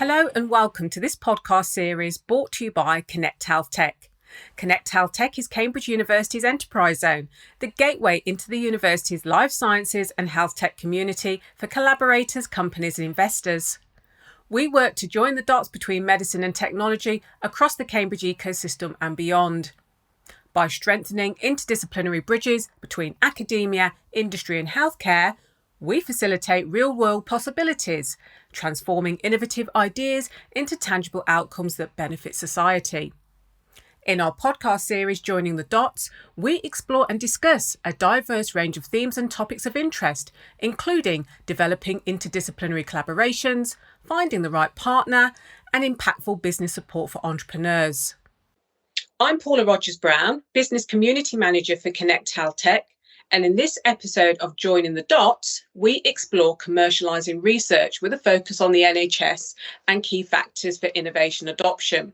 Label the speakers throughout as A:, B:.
A: Hello and welcome to this podcast series brought to you by Connect Health Tech. Connect Health Tech is Cambridge University's enterprise zone, the gateway into the university's life sciences and health tech community for collaborators, companies and investors. We work to join the dots between medicine and technology across the Cambridge ecosystem and beyond. By strengthening interdisciplinary bridges between academia, industry and healthcare, we facilitate real-world possibilities, transforming innovative ideas into tangible outcomes that benefit society. In our podcast series, Joining the Dots, we explore and discuss a diverse range of themes and topics of interest, including developing interdisciplinary collaborations, finding the right partner, and impactful business support for entrepreneurs. I'm Paula Rogers-Brown, Business Community Manager for Connect Health Tech. And in this episode of Joining the Dots, we explore commercialising research with a focus on the NHS and key factors for innovation adoption.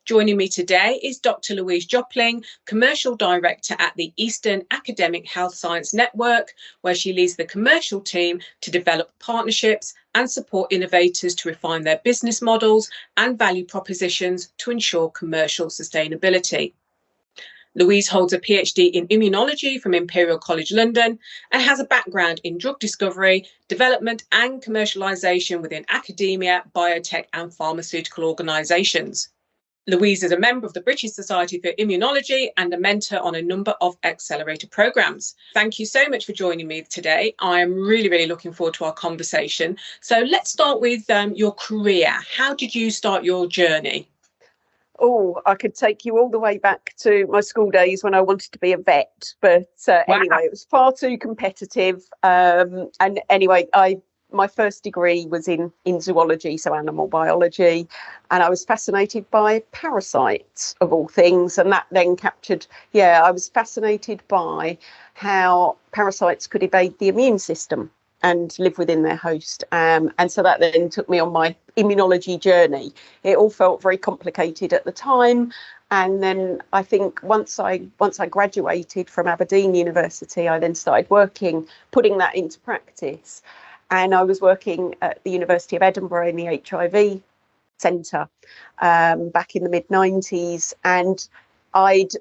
A: Joining me today is Dr Louise Jopling, Commercial Director at the Eastern Academic Health Science Network, where she leads the commercial team to develop partnerships and support innovators to refine their business models and value propositions to ensure commercial sustainability. Louise holds a PhD in immunology from Imperial College London and has a background in drug discovery, development and commercialisation within academia, biotech and pharmaceutical organisations. Louise is a member of the British Society for Immunology and a mentor on a number of accelerator programmes. Thank you so much for joining me today. I am really looking forward to our conversation. So let's start with your career. How did you start your journey?
B: Oh, I could take you all the way back to my school days when I wanted to be a vet. But Anyway, it was far too competitive. And anyway, my first degree was in zoology, so animal biology. And I was fascinated by parasites, of all things. And that then I was fascinated by how parasites could evade the immune system and live within their host. And so that then took me on my immunology journey. It all felt very complicated at the time. And then I think once I graduated from Aberdeen University, I then started putting that into practice. And I was working at the University of Edinburgh in the HIV centre back in the mid-90s. And I'd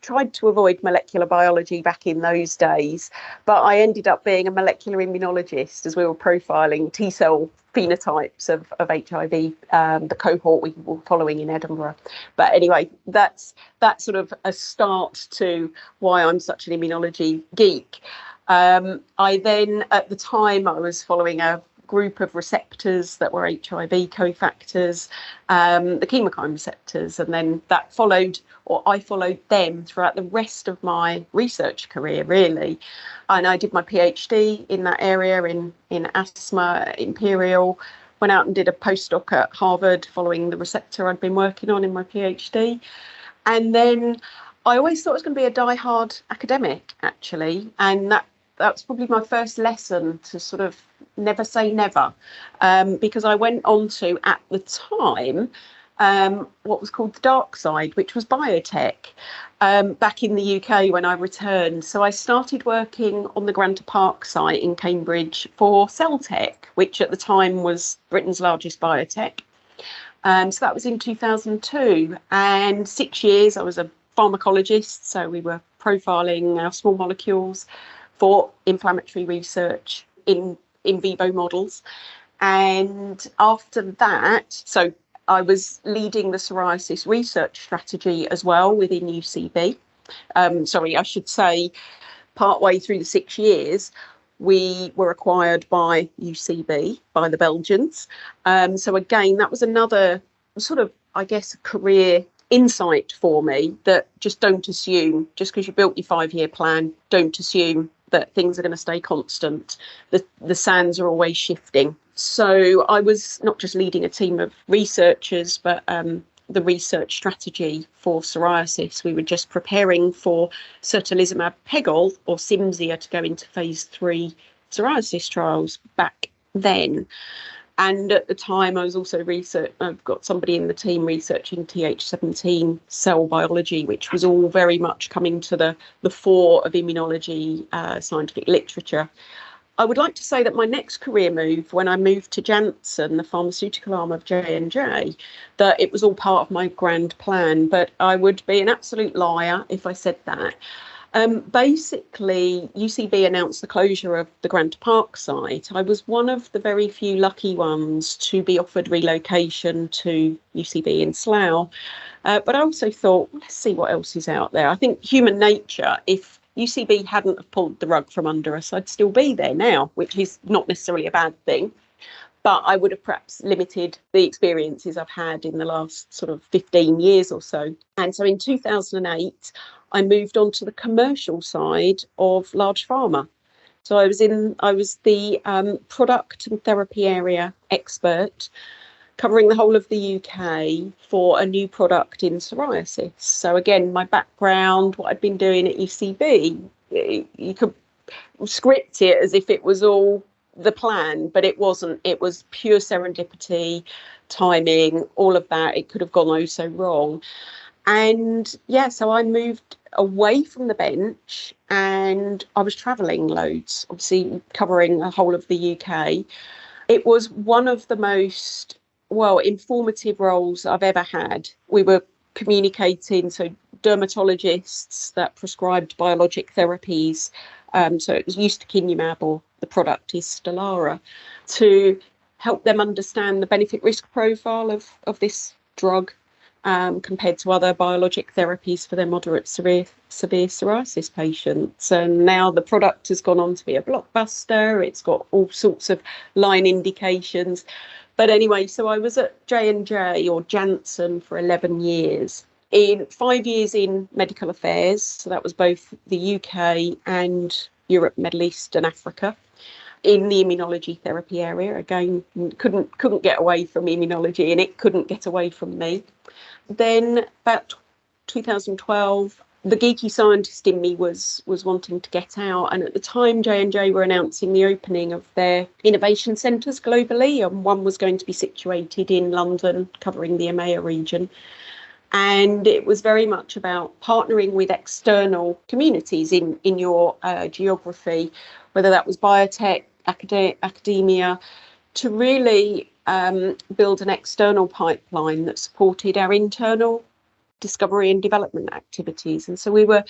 B: tried to avoid molecular biology back in those days, but I ended up being a molecular immunologist as we were profiling T-cell phenotypes of HIV, the cohort we were following in Edinburgh. But anyway, that's sort of a start to why I'm such an immunology geek. I then, at the time, I was following a group of receptors that were HIV cofactors, the chemokine receptors, and then I followed them throughout the rest of my research career, really. And I did my PhD in that area in asthma, Imperial, went out and did a postdoc at Harvard following the receptor I'd been working on in my PhD. And then I always thought I was going to be a die-hard academic, actually, and that's probably my first lesson to sort of never say never, because I went on to, at the time, what was called the dark side, which was biotech, back in the UK when I returned. So I started working on the Granta Park site in Cambridge for Celltech, which at the time was Britain's largest biotech. So that was in 2002, and 6 years I was a pharmacologist, so we were profiling our small molecules for inflammatory research in vivo models. And after that, so I was leading the psoriasis research strategy as well within UCB. I should say, partway through the 6 years, we were acquired by UCB, by the Belgians. So again, that was another sort of, I guess, career insight for me, that just don't assume, just because you built your 5-year plan, don't assume that things are going to stay constant. The sands are always shifting. So I was not just leading a team of researchers, but the research strategy for psoriasis. We were just preparing for certolizumab pegol, or Cimzia, to go into phase 3 psoriasis trials back then. And at the time, I was also I've got somebody in the team researching Th17 cell biology, which was all very much coming to the fore of immunology scientific literature. I would like to say that my next career move, when I moved to Janssen, the pharmaceutical arm of J&J, that it was all part of my grand plan, but I would be an absolute liar if I said that. Basically, UCB announced the closure of the Grant Park site. I was one of the very few lucky ones to be offered relocation to UCB in Slough. But I also thought, let's see what else is out there. I think human nature, if UCB hadn't have pulled the rug from under us, I'd still be there now, which is not necessarily a bad thing. But I would have perhaps limited the experiences I've had in the last sort of 15 years or so. And so in 2008, I moved on to the commercial side of large pharma. So I was the product and therapy area expert, covering the whole of the UK for a new product in psoriasis. So again, my background, what I'd been doing at UCB, you could script it as if it was all the plan, but it wasn't. It was pure serendipity, timing, all of that. It could have gone oh so wrong. And yeah, so I moved away from the bench and I was travelling loads, obviously covering the whole of the UK. It was one of the most, informative roles I've ever had. We were communicating, so dermatologists that prescribed biologic therapies, so it was ustekinumab, or the product is Stelara, to help them understand the benefit risk profile of this drug compared to other biologic therapies for their moderate severe psoriasis patients. And now the product has gone on to be a blockbuster. It's got all sorts of line indications. But anyway, so I was at J&J or Janssen for 11 years. In 5 years in medical affairs, so that was both the UK and Europe, Middle East and Africa. In the immunology therapy area, again, couldn't get away from immunology, and it couldn't get away from me. Then about 2012, the geeky scientist in me was wanting to get out, and at the time J&J were announcing the opening of their innovation centres globally, and one was going to be situated in London, covering the EMEA region. And it was very much about partnering with external communities in your geography, whether that was biotech, academia, to really build an external pipeline that supported our internal discovery and development activities. And so we were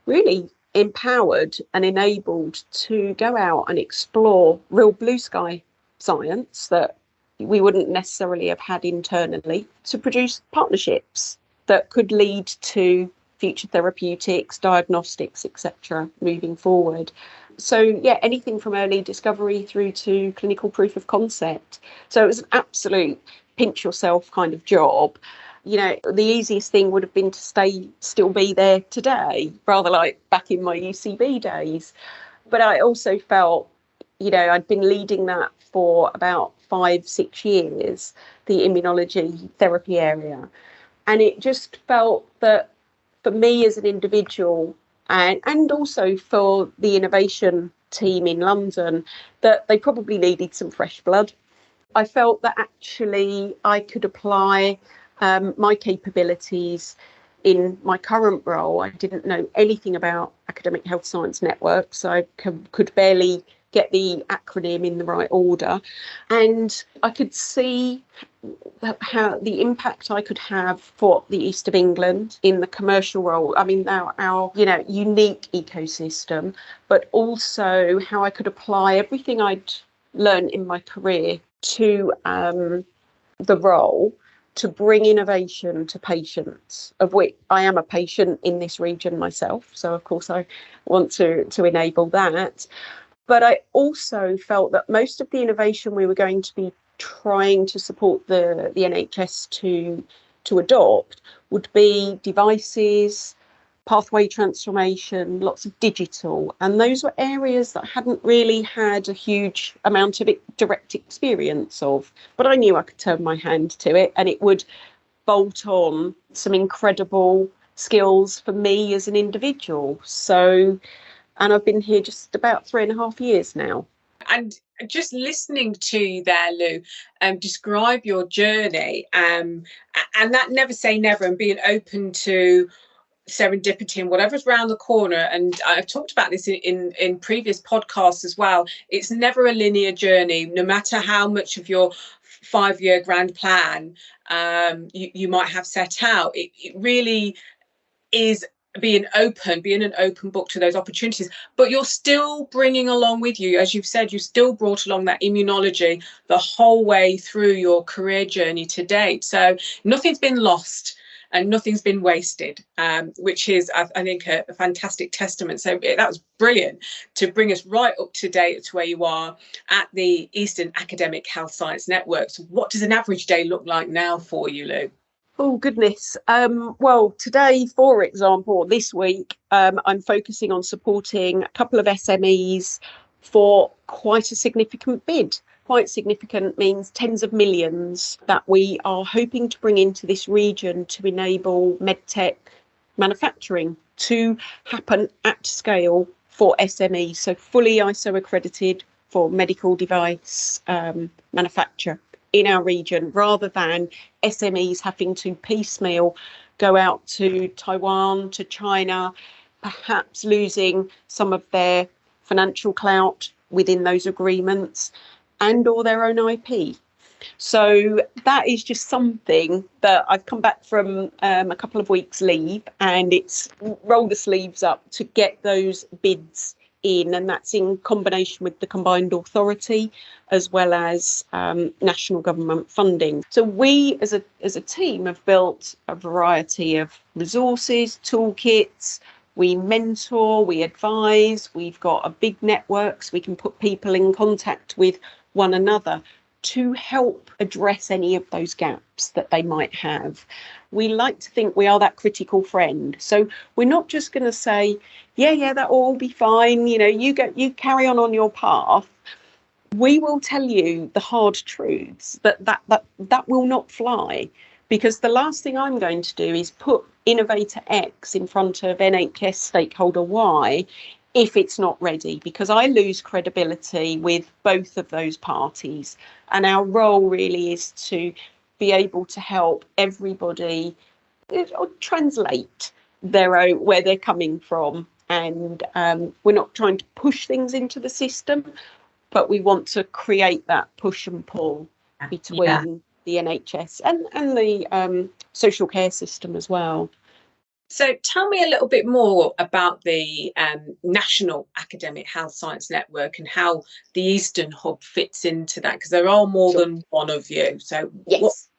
B: really empowered and enabled to go out and explore real blue sky science that we wouldn't necessarily have had internally, to produce partnerships that could lead to future therapeutics, diagnostics, etc., moving forward. So yeah, anything from early discovery through to clinical proof of concept. So it was an absolute pinch yourself kind of job. You know, the easiest thing would have been to still be there today, rather like back in my UCB days. But I also felt, you know, I'd been leading that for about 5-6 years, the immunology therapy area. And it just felt that for me as an individual, and also for the innovation team in London, that they probably needed some fresh blood. I felt that actually I could apply my capabilities in my current role. I didn't know anything about academic health science networks. I could barely get the acronym in the right order. And I could see how the impact I could have for the East of England in the commercial role. I mean, our unique ecosystem, but also how I could apply everything I'd learned in my career to the role to bring innovation to patients, of which I am a patient in this region myself. So, of course, I want to enable that. But I also felt that most of the innovation we were going to be trying to support the NHS to adopt would be devices, pathway transformation, lots of digital. And those were areas that I hadn't really had a huge amount of direct experience of. But I knew I could turn my hand to it, and it would bolt on some incredible skills for me as an individual. And I've been here just about 3.5 years now.
A: And just listening to you there, Lou, describe your journey, and that never say never, and being open to serendipity and whatever's around the corner, and I've talked about this in previous podcasts as well, it's never a linear journey, no matter how much of your 5-year grand plan you might have set out. It really is being an open book to those opportunities, but you're still bringing along with you, as you've said, you still brought along that immunology the whole way through your career journey to date. So nothing's been lost and nothing's been wasted, which is, I think, a fantastic testament. So that was brilliant to bring us right up to date to where you are at the Eastern Academic Health Science Network. So what does an average day look like now for you, Lou?
B: Oh, goodness. Well, today, for example, this week, I'm focusing on supporting a couple of SMEs for quite a significant bid. Quite significant means tens of millions that we are hoping to bring into this region to enable medtech manufacturing to happen at scale for SMEs. So fully ISO accredited for medical device manufacture in our region, rather than SMEs having to piecemeal go out to Taiwan, to China, perhaps losing some of their financial clout within those agreements and or their own IP. So that is just something that I've come back from a couple of weeks leave, and it's roll the sleeves up to get those bids in, and that's in combination with the combined authority as well as national government funding. So we as a team have built a variety of resources, toolkits. We mentor, we advise, we've got a big network so we can put people in contact with one another to help address any of those gaps that they might have. We like to think we are that critical friend. So we're not just going to say, yeah, that'll all be fine. You carry on your path. We will tell you the hard truths that will not fly, because the last thing I'm going to do is put innovator X in front of NHS stakeholder Y if it's not ready, because I lose credibility with both of those parties. And our role really is to be able to help everybody translate their own, where they're coming from. And we're not trying to push things into the system, but we want to create that push and pull between the NHS and the social care system as well.
A: So tell me a little bit more about the National Academic Health Science Network and how the Eastern Hub fits into that, because there are more than one of you. So
B: yes.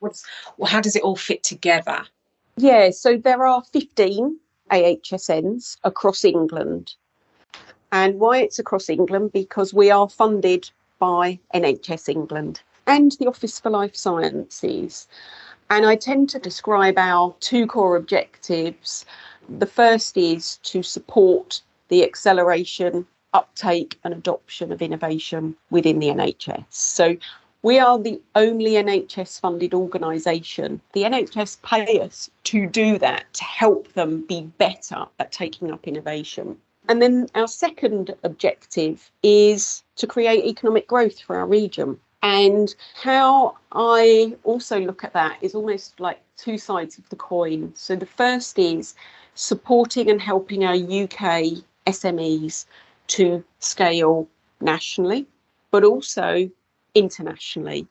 A: How does it all fit together?
B: Yeah, so there are 15 EAHSNs across England. And why it's across England? Because we are funded by NHS England and the Office for Life Sciences. And I tend to describe our two core objectives. The first is to support the acceleration, uptake and adoption of innovation within the NHS. So we are the only NHS funded organisation. The NHS pay us to do that, to help them be better at taking up innovation. And then our second objective is to create economic growth for our region. And how I also look at that is almost like two sides of the coin. So the first is supporting and helping our UK SMEs to scale nationally, but also internationally.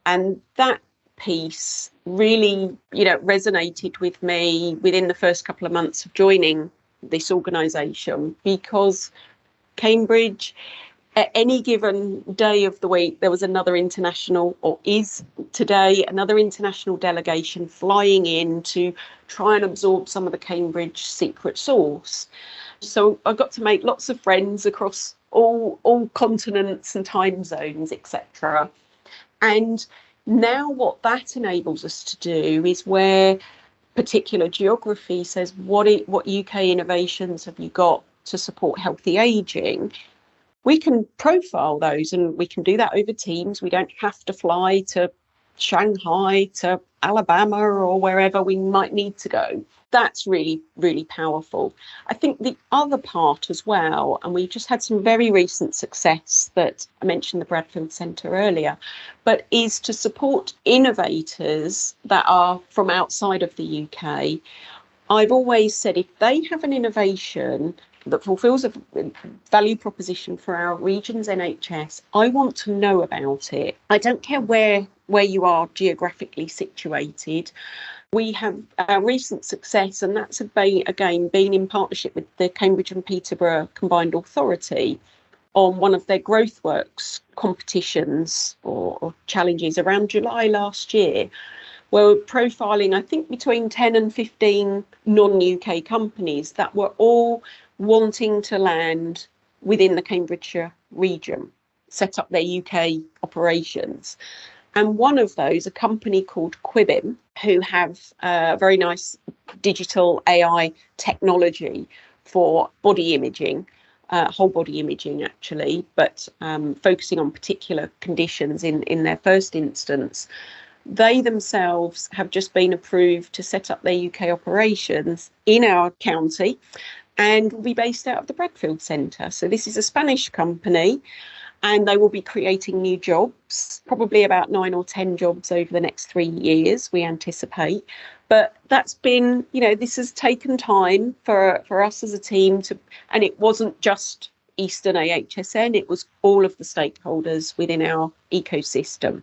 B: And that piece really, resonated with me within the first couple of months of joining this organisation, because Cambridge, at any given day of the week, there was another international, or is today, another international delegation flying in to try and absorb some of the Cambridge secret sauce. So I got to make lots of friends across all continents and time zones, etc. And now what that enables us to do is, where particular geography says, what UK innovations have you got to support healthy ageing? We can profile those, and we can do that over Teams. We don't have to fly to Shanghai, to Alabama, or wherever we might need to go. That's really, really powerful. I think the other part as well, and we just had some very recent success that I mentioned, the Bradfield Centre earlier, but is to support innovators that are from outside of the UK I've always said if they have an innovation that fulfills a value proposition for our region's NHS, I want to know about it. I don't care where you are geographically situated. We have our recent success, and that's been in partnership with the Cambridge and Peterborough Combined Authority on one of their growth works competitions or challenges around July last year. We're profiling, I think, between 10 and 15 non-UK companies that were all wanting to land within the Cambridgeshire region, set up their UK operations. And one of those, a company called Quibbin, who have a very nice digital AI technology for body imaging, whole body imaging actually, but focusing on particular conditions in their first instance. They themselves have just been approved to set up their UK operations in our county and will be based out of the Bradfield Centre. So this is a Spanish company, and they will be creating new jobs, probably about 9 or 10 jobs over the next 3 years, we anticipate. But that's been, this has taken time for us as a team and it wasn't just Eastern EAHSN, it was all of the stakeholders within our ecosystem.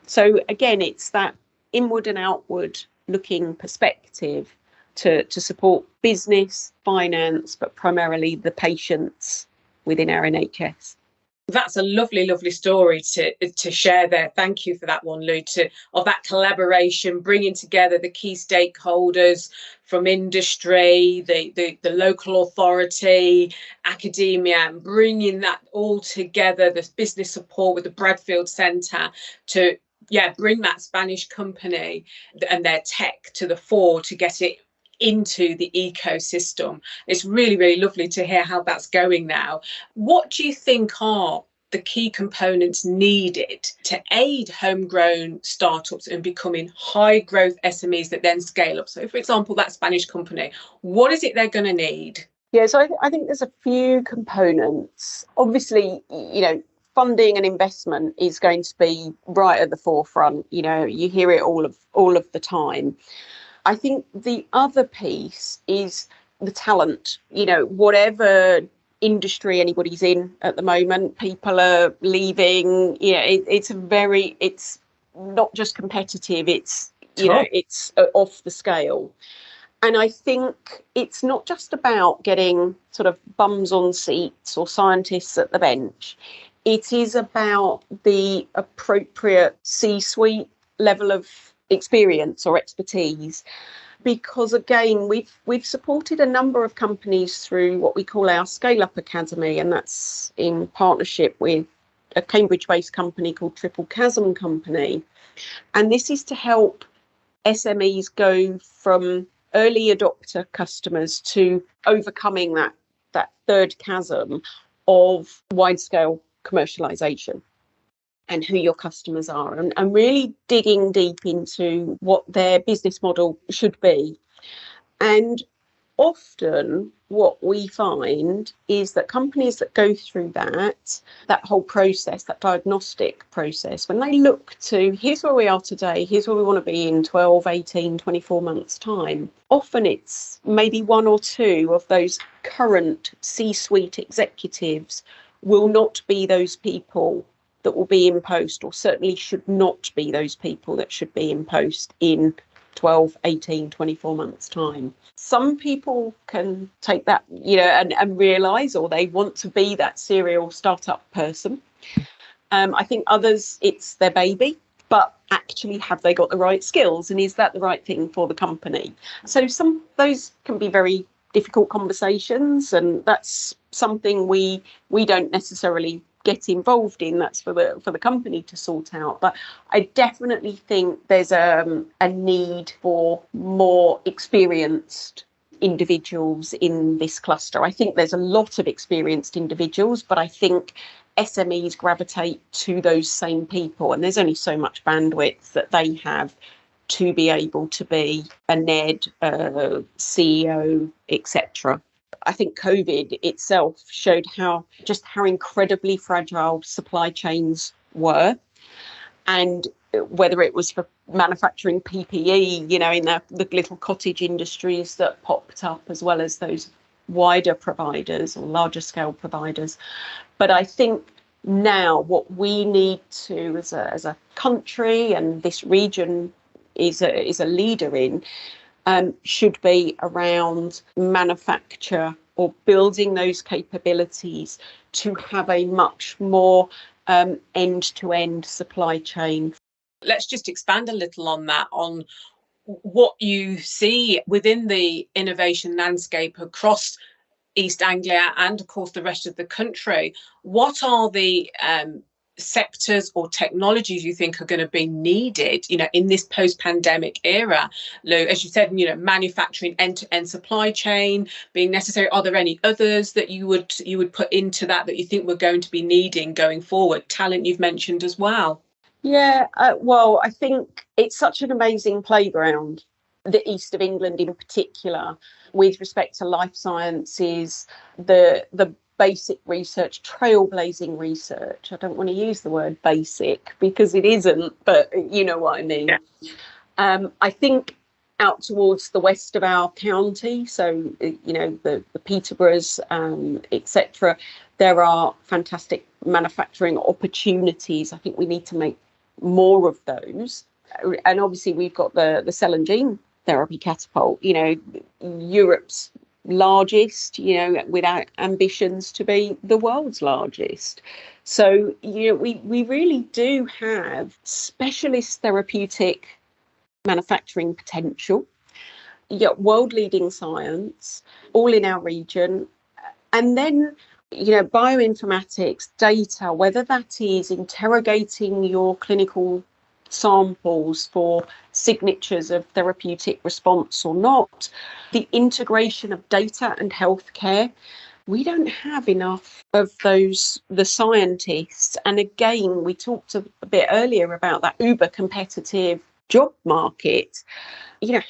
B: So again, it's that inward and outward looking perspective to support business, finance, but primarily the patients within our NHS.
A: That's a lovely, lovely story to share there. Thank you for that one, Lou, of that collaboration, bringing together the key stakeholders from industry, the local authority, academia, and bringing that all together, the business support with the Bradfield Centre to bring that Spanish company and their tech to the fore to get it into the ecosystem. It's really, really lovely to hear how that's going now. What do you think are the key components needed to aid homegrown startups in becoming high growth SMEs that then scale up? So, for example, that Spanish company, what is it they're going to need?
B: Yeah, so I think there's a few components. Obviously, funding and investment is going to be right at the forefront. You hear it all of the time. I think the other piece is the talent. Whatever industry anybody's in at the moment, people are leaving. It's not just competitive. It's it's off the scale. And I think it's not just about getting sort of bums on seats or scientists at the bench. It is about the appropriate C-suite level of experience or expertise. Because again, we've supported a number of companies through what we call our Scale Up Academy, and that's in partnership with a Cambridge-based company called Triple Chasm Company. And this is to help SMEs go from early adopter customers to overcoming that third chasm of wide-scale commercialisation and who your customers are, and really digging deep into what their business model should be. And often what we find is that companies that go through that whole process, that diagnostic process, when they look to, here's where we are today, here's where we want to be in 12, 18, 24 months time, often it's maybe one or two of those current C-suite executives will not be those people that will be in post, or certainly should not be those people that should be in post in 12, 18, 24 months time. Some people can take that, and realise, or they want to be that serial startup person. I think others, it's their baby, but actually have they got the right skills, and is that the right thing for the company? So those can be very difficult conversations, and that's something we don't necessarily get involved in. That's for the company to sort out. But I definitely think there's a need for more experienced individuals in this cluster. I think there's a lot of experienced individuals, but I think SMEs gravitate to those same people, and there's only so much bandwidth that they have to be able to be a NED, a CEO, etc. I think COVID itself showed how incredibly fragile supply chains were. And whether it was for manufacturing PPE, in the little cottage industries that popped up, as well as those wider providers or larger scale providers. But I think now what we need to, as a country, and this region is a leader in, should be around manufacture or building those capabilities to have a much more end-to-end supply chain.
A: Let's just expand a little on that, on what you see within the innovation landscape across East Anglia and, of course, the rest of the country. What are the sectors or technologies you think are going to be needed, in this post-pandemic era? Lou, as you said, manufacturing, end-to-end supply chain being necessary. Are there any others that you would put into that you think we're going to be needing going forward? Talent you've mentioned as well.
B: Yeah, well, I think it's such an amazing playground, the East of England in particular, with respect to life sciences, the basic research, trailblazing research. I don't want to use the word basic because it isn't, but you know what I mean. Yeah. I think out towards the west of our county, so the Peterboroughs, etc., there are fantastic manufacturing opportunities. I think we need to make more of those. And obviously we've got the cell and gene therapy catapult, Europe's largest, without ambitions to be the world's largest. So, we really do have specialist therapeutic manufacturing potential, world leading science, all in our region. And then, bioinformatics, data, whether that is interrogating your clinical samples for signatures of therapeutic response or not, the integration of data and healthcare. We don't have enough of the scientists. And again, we talked a bit earlier about that uber competitive job market.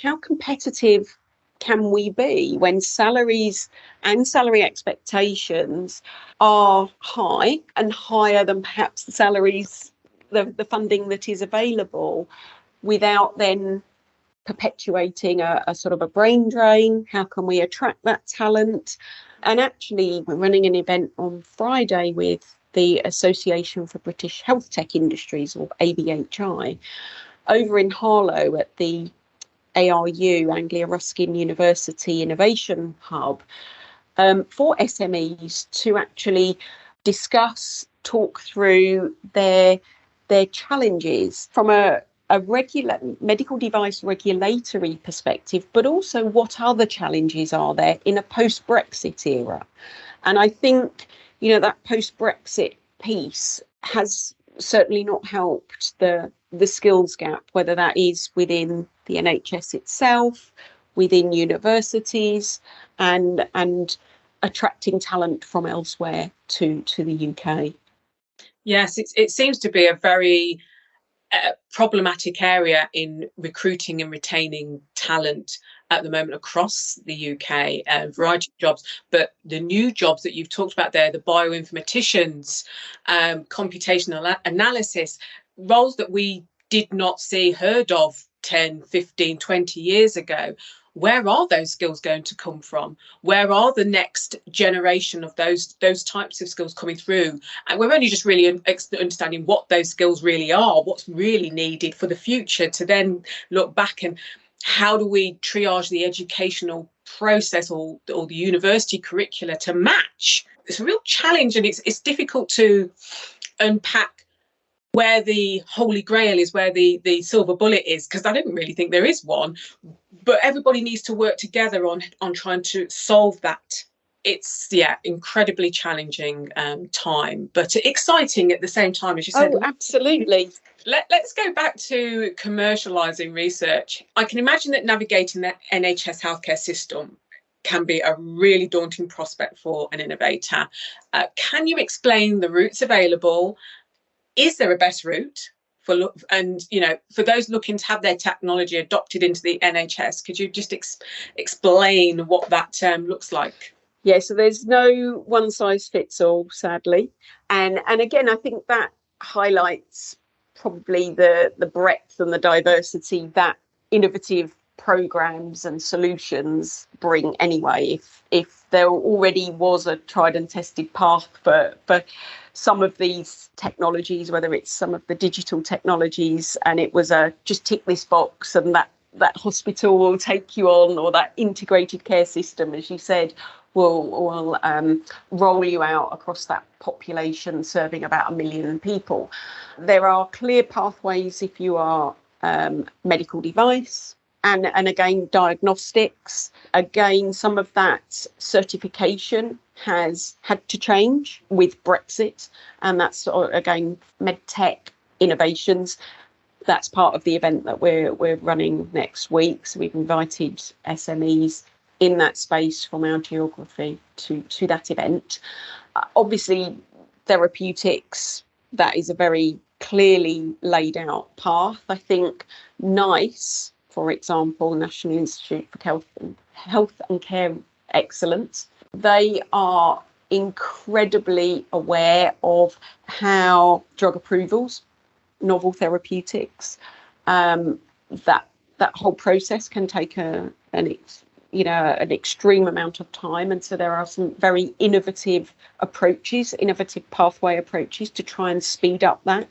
B: How competitive can we be when salaries and salary expectations are high and higher than perhaps the salaries, the funding that is available, without then perpetuating a sort of a brain drain? How can we attract that talent? And actually, we're running an event on Friday with the Association for British Health Tech Industries, or ABHI, over in Harlow at the ARU, Anglia Ruskin University Innovation Hub, for SMEs to actually discuss, talk through their challenges from a regular medical device regulatory perspective, but also what other challenges are there in a post-Brexit era. And I think, that post-Brexit piece has certainly not helped the skills gap, whether that is within the NHS itself, within universities, and attracting talent from elsewhere to the UK.
A: Yes, it seems to be a very problematic area in recruiting and retaining talent at the moment across the UK, a variety of jobs. But the new jobs that you've talked about there, the bioinformaticians, computational analysis, roles that we did not see, heard of 10, 15, 20 years ago. Where are those skills going to come from? Where are the next generation of those types of skills coming through? And we're only just really understanding what those skills really are, what's really needed for the future, to then look back and how do we triage the educational process or the university curricula to match? It's a real challenge, and it's difficult to unpack where the holy grail is, where the silver bullet is, because I don't really think there is one. But everybody needs to work together on trying to solve that. It's incredibly challenging time, but exciting at the same time, as you said.
B: Oh, absolutely.
A: Let's go back to commercialising research. I can imagine that navigating the NHS healthcare system can be a really daunting prospect for an innovator. Can you explain the routes available? Is there a best route for those looking to have their technology adopted into the NHS? Could you just explain what that looks like?
B: Yeah, so there's no one size fits all, sadly. And again, I think that highlights probably the breadth and the diversity that innovative programs and solutions bring anyway. If there already was a tried and tested path for some of these technologies, whether it's some of the digital technologies, and it was a just tick this box and that hospital will take you on, or that integrated care system, as you said, will roll you out across that population serving about 1 million people. There are clear pathways if you are medical device, and again, diagnostics. Again, some of that certification has had to change with Brexit, and that's again medtech innovations. That's part of the event that we're running next week. So we've invited SMEs in that space from our geography to that event. Obviously, therapeutics, that is a very clearly laid out path. I think NICE, for example, National Institute for Health and Care Excellence, they are incredibly aware of how drug approvals, novel therapeutics, that whole process can take an extreme amount of time, and so there are some very innovative pathway approaches to try and speed up that.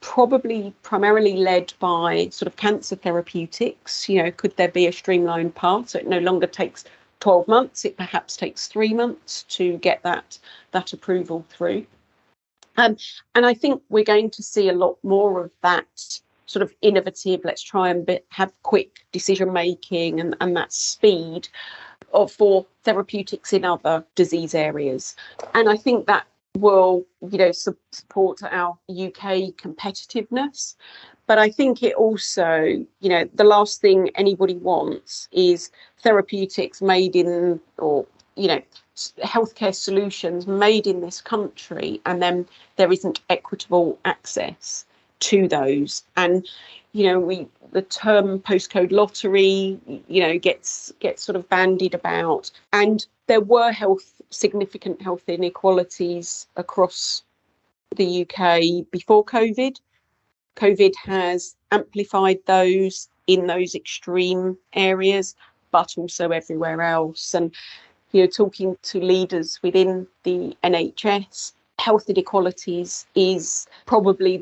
B: Probably primarily led by sort of cancer therapeutics. Could there be a streamlined path so it no longer takes 12 months, it perhaps takes 3 months to get that approval through. And I think we're going to see a lot more of that sort of innovative, let's try and have quick decision making and that speed for therapeutics in other disease areas. And I think that will, support our UK competitiveness. But I think it also, the last thing anybody wants is therapeutics made in, or, healthcare solutions made in this country, and then there isn't equitable access to those. And, the term postcode lottery, gets sort of bandied about. And there were significant health inequalities across the UK before COVID. COVID has amplified those in those extreme areas, but also everywhere else. And, talking to leaders within the NHS, health inequalities is probably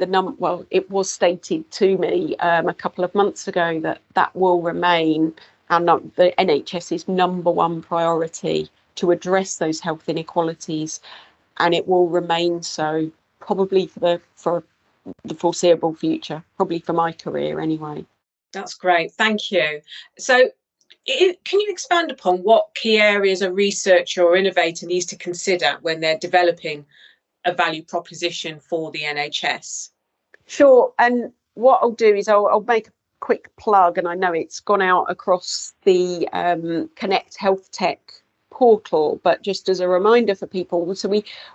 B: it was stated to me a couple of months ago that will remain the NHS's number one priority, to address those health inequalities, and it will remain so probably for the foreseeable future, probably for my career anyway.
A: That's great, thank you. So can you expand upon what key areas a researcher or innovator needs to consider when they're developing a value proposition for the NHS?
B: Sure, and what I'll do is I'll make a quick plug, and I know it's gone out across the Connect Health Tech portal, but just as a reminder for people, so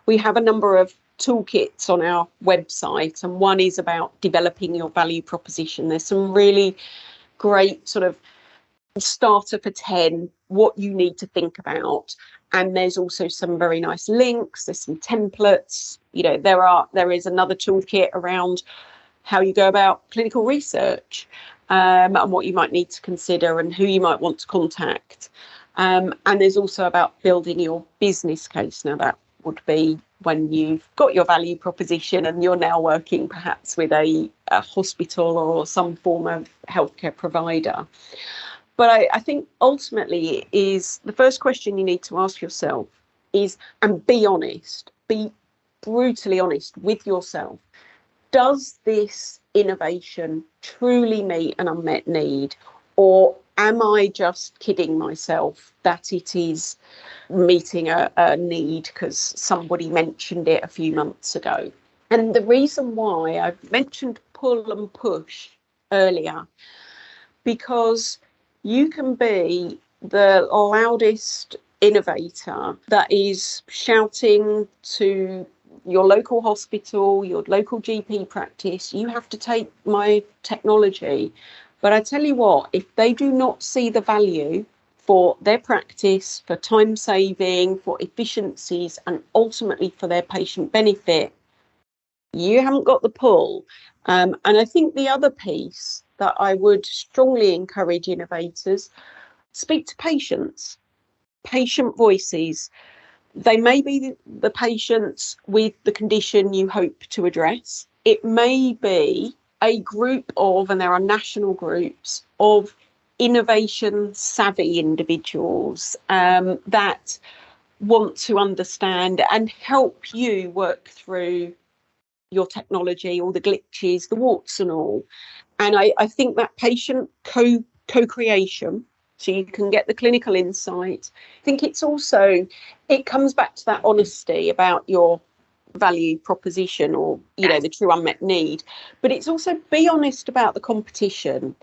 B: we have a number of toolkits on our website, and one is about developing your value proposition. There's some really great sort of starter for 10, what you need to think about, and there's also some very nice links, there's some templates, there is another toolkit around how you go about clinical research, and what you might need to consider and who you might want to contact. And there's also about building your business case. Now, that would be when you've got your value proposition and you're now working perhaps with a hospital or some form of healthcare provider. But I think ultimately is the first question you need to ask yourself is, and be honest, be brutally honest with yourself. Does this innovation truly meet an unmet need, or am I just kidding myself that it is meeting a need because somebody mentioned it a few months ago? And the reason why I've mentioned pull and push earlier, because you can be the loudest innovator that is shouting to your local hospital, your local GP practice, you have to take my technology. But I tell you what, if they do not see the value for their practice, for time saving, for efficiencies, and ultimately for their patient benefit, you haven't got the pull. And I think the other piece that I would strongly encourage innovators, speak to patients, patient voices. They may be the patients with the condition you hope to address. It may be a group of, and there are national groups of, innovation savvy individuals that want to understand and help you work through your technology, all the glitches, the warts and all. And I think that patient co-creation, so you can get the clinical insight. I think it's also, it comes back to that honesty about your value proposition, or, you know, the true unmet need. But it's also, be honest about the competition.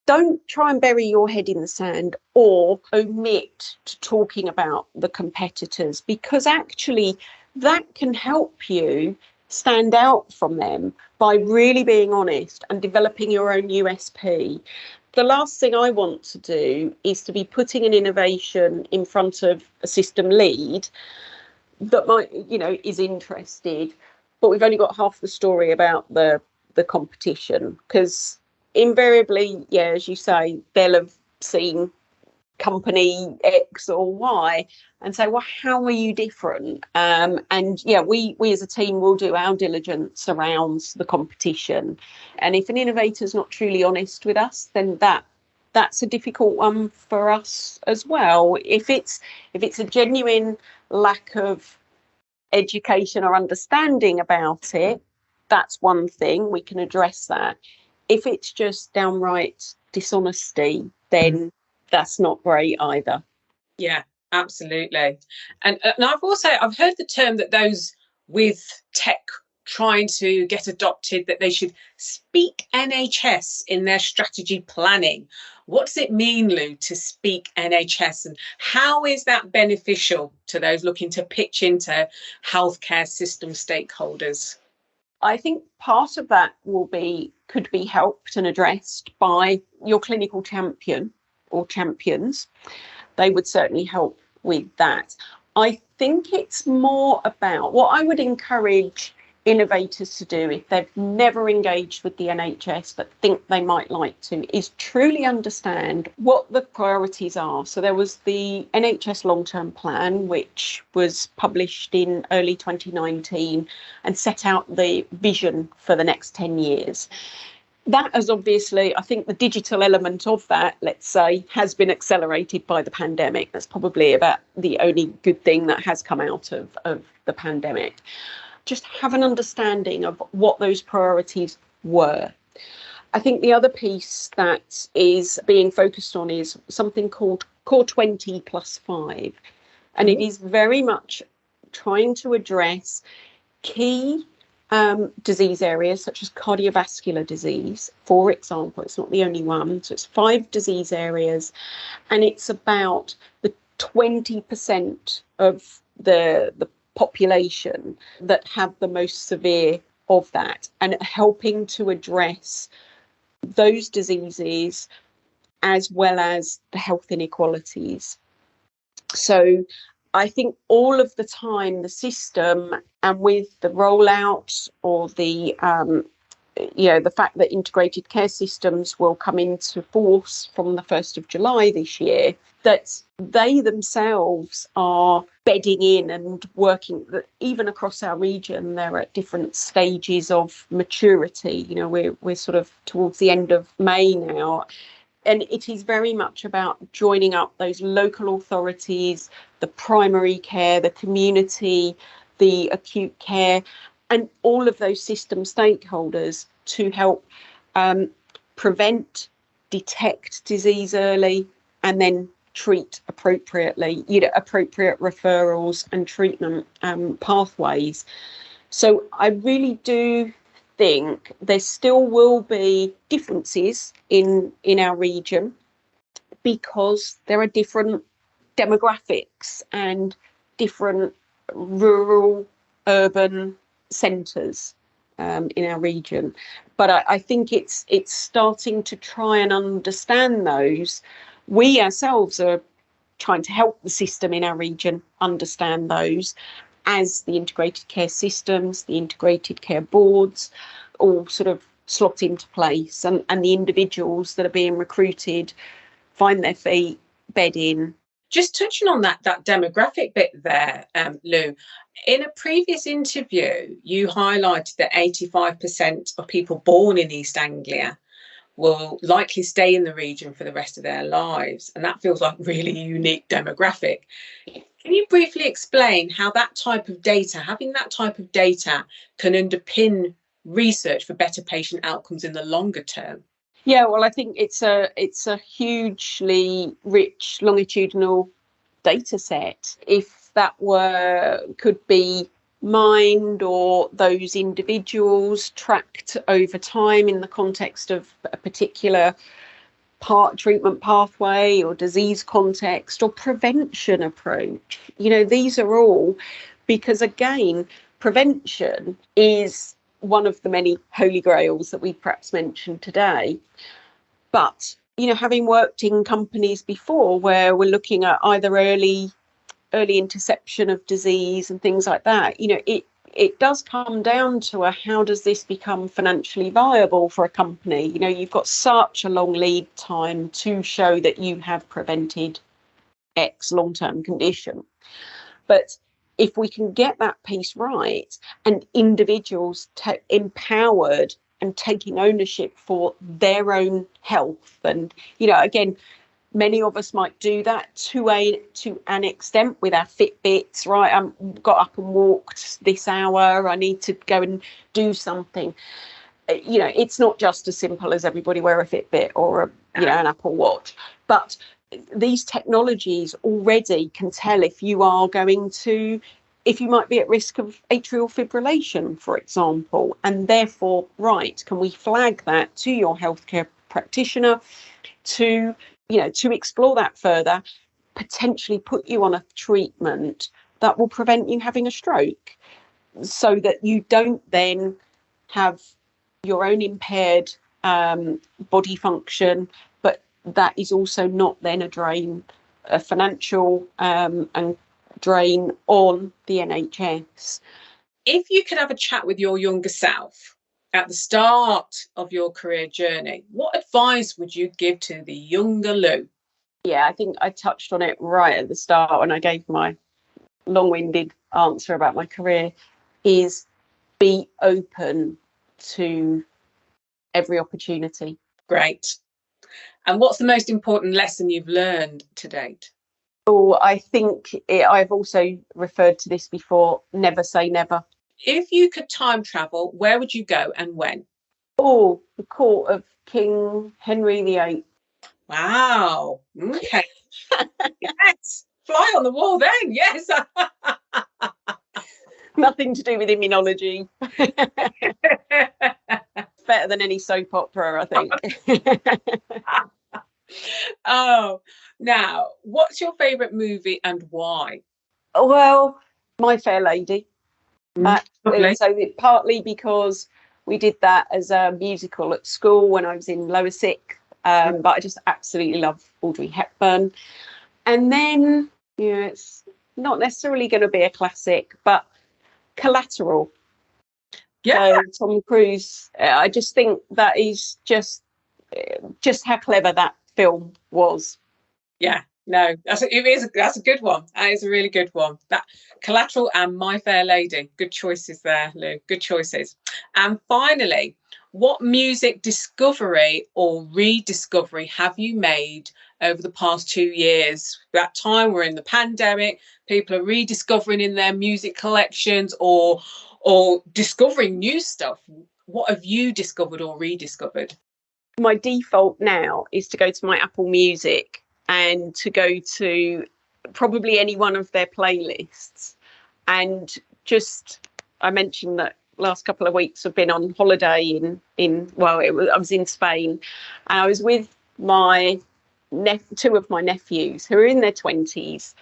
B: Don't try and bury your head in the sand or omit to talking about the competitors, because actually that can help you stand out from them by really being honest and developing your own USP. The last thing I want to do is to be putting an innovation in front of a system lead that might, you know, is interested, but we've only got half the story about the competition, because invariably, yeah, as you say, they'll have seen company X or Y and say, well, how are you different? And yeah, we as a team will do our diligence around the competition. And if an innovator's not truly honest with us, then that's a difficult one for us as well. If it's a genuine lack of education or understanding about it, that's one thing, we can address that. If it's just downright dishonesty, then that's not great either.
A: Yeah, absolutely. And I've heard the term that those with tech trying to get adopted, that they should speak NHS in their strategy planning. What does it mean, Lou, to speak NHS, and how is that beneficial to those looking to pitch into healthcare system stakeholders?
B: I think part of that could be helped and addressed by your clinical champion or champions. They would certainly help with that. I think it's more about what I would encourage innovators to do, if they've never engaged with the NHS but think they might like to, is truly understand what the priorities are. So there was the NHS long-term plan, which was published in early 2019 and set out the vision for the next 10 years. That has obviously, I think the digital element of that, let's say, has been accelerated by the pandemic. That's probably about the only good thing that has come out of the pandemic. Just have an understanding of what those priorities were. I think the other piece that is being focused on is something called Core 20 plus 5. And it is very much trying to address key disease areas such as cardiovascular disease, for example. It's not the only one. So it's 5 disease areas, and it's about the 20% of the population that have the most severe of that, and helping to address those diseases as well as the health inequalities. So I think all of the time the system, and with the rollout or the fact that integrated care systems will come into force from the 1st of July this year, that they themselves are bedding in and working. Even across our region, they're at different stages of maturity. You know, we're sort of towards the end of May now. And it is very much about joining up those local authorities, the primary care, the community, the acute care, and all of those system stakeholders to help prevent, detect disease early, and then treat appropriately, appropriate referrals and treatment pathways. So I really do think there still will be differences in our region, because there are different demographics and different rural, urban centres in our region. But I think it's starting to try and understand those. We ourselves are trying to help the system in our region understand those. as the integrated care systems, the integrated care boards, all sort of slot into place, and the individuals that are being recruited find their feet, bed in.
A: Just touching on that demographic bit there, Lou, in a previous interview, you highlighted that 85% of people born in East Anglia will likely stay in the region for the rest of their lives. And that feels like really unique demographic. Can you briefly explain how that type of data, having that type of data, can underpin research for better patient outcomes in the longer term?
B: Yeah, well, I think it's a hugely rich longitudinal data set. If that could be mined, or those individuals tracked over time in the context of a particular treatment pathway or disease context or prevention approach, these are all, because again, prevention is one of the many holy grails that we perhaps mentioned today. But, having worked in companies before where we're looking at either early interception of disease and things like that, it does come down to how does this become financially viable for a company? You've got such a long lead time to show that you have prevented X long-term condition. But if we can get that piece right, and individuals empowered and taking ownership for their own health, and again, many of us might do that to an extent with our Fitbits, right? I got up and walked this hour, I need to go and do something. It's not just as simple as everybody wear a Fitbit or an Apple Watch, but these technologies already can tell if you might be at risk of atrial fibrillation, for example, and therefore, can we flag that to your healthcare practitioner to explore that further, potentially put you on a treatment that will prevent you having a stroke, so that you don't then have your own impaired body function, but that is also not then a financial and drain on the NHS.
A: If you could have a chat with your younger self at the start of your career journey, what advice would you give to the younger Lou?
B: Yeah, I think I touched on it right at the start when I gave my long-winded answer about my career, is be open to every opportunity.
A: Great. And what's the most important lesson you've learned to date?
B: Oh, I think I've also referred to this before, never say never.
A: If you could time travel, where would you go and when?
B: Oh, the court of King Henry VIII.
A: Wow. Okay. Yes. Fly on the wall then. Yes.
B: Nothing to do with immunology. Better than any soap opera, I think.
A: Oh, now, what's your favourite movie and why?
B: Well, My Fair Lady.
A: Lovely.
B: So partly because we did that as a musical at school when I was in lower sixth, but I just absolutely love Audrey Hepburn. And then, it's not necessarily going to be a classic, but Collateral.
A: Yeah.
B: Tom Cruise. I just think that is just how clever that film was.
A: Yeah. No, that's a good one. That is a really good one. That Collateral and My Fair Lady. Good choices there, Lou. Good choices. And finally, what music discovery or rediscovery have you made over the past 2 years? That time we're in the pandemic, people are rediscovering in their music collections or discovering new stuff. What have you discovered or rediscovered?
B: My default now is to go to my Apple Music and to go to probably any one of their playlists. And I mentioned that last couple of weeks I've been on holiday I was in Spain, and I was with my two of my nephews who are in their 20s.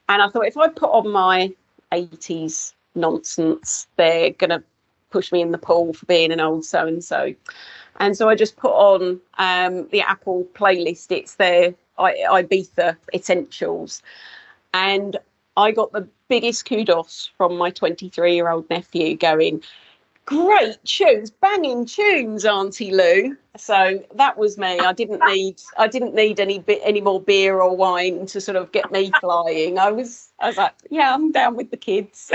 B: And I thought, if I put on my 80s nonsense, they're going to push me in the pool for being an old so-and-so. And so I just put on the Apple playlist. It's their Ibiza Essentials. And I got the biggest kudos from my 23-year-old nephew going, great tunes, banging tunes, Auntie Lou. So that was me. I didn't need any more beer or wine to sort of get me flying. I was like, yeah, I'm down with the kids.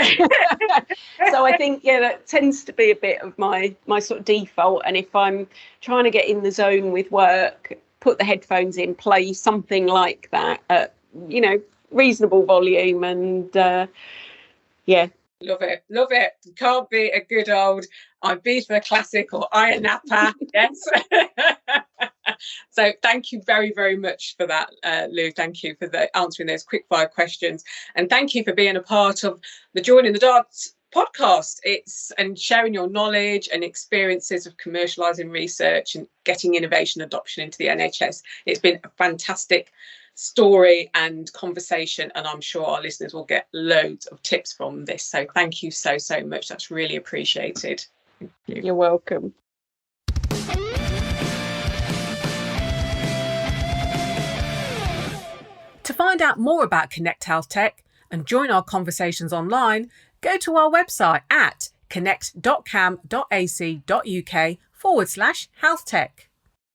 B: So I think, yeah, that tends to be a bit of my sort of default. And if I'm trying to get in the zone with work, put the headphones in, play something like that at, reasonable volume, and yeah.
A: Love it. Love it. Can't be a good old Ibiza classic or Iron Napa. Yes. So thank you very, very much for that, Lou. Thank you for answering those quick-fire questions. And thank you for being a part of the Joining the Dots podcast. And sharing your knowledge and experiences of commercialising research and getting innovation adoption into the NHS. It's been a fantastic story and conversation, and I'm sure our listeners will get loads of tips from this. So thank you so much. That's really appreciated. Thank you.
B: You're welcome.
A: To find out more about Connect Health Tech and join our conversations online, go to our website at connect.cam.ac.uk/healthtech.